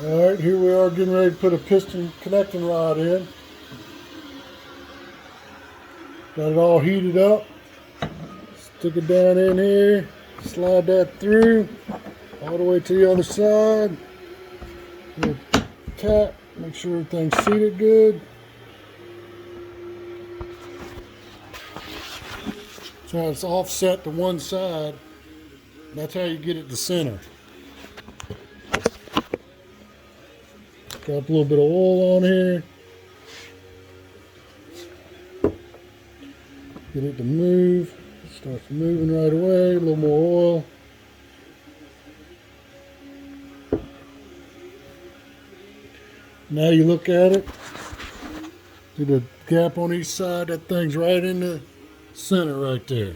Alright, here we are getting ready to put a piston connecting rod in. Got it all heated up. Stick it down in here, slide that through, all the way to the other side. We'll tap, make sure everything's seated good. So now it's offset to one side. That's how you get it to center. Drop a little bit of oil on here. Get it to move. Starts moving right away. A little more oil. Now you look at it. See the gap on each side? That thing's right in the center right there.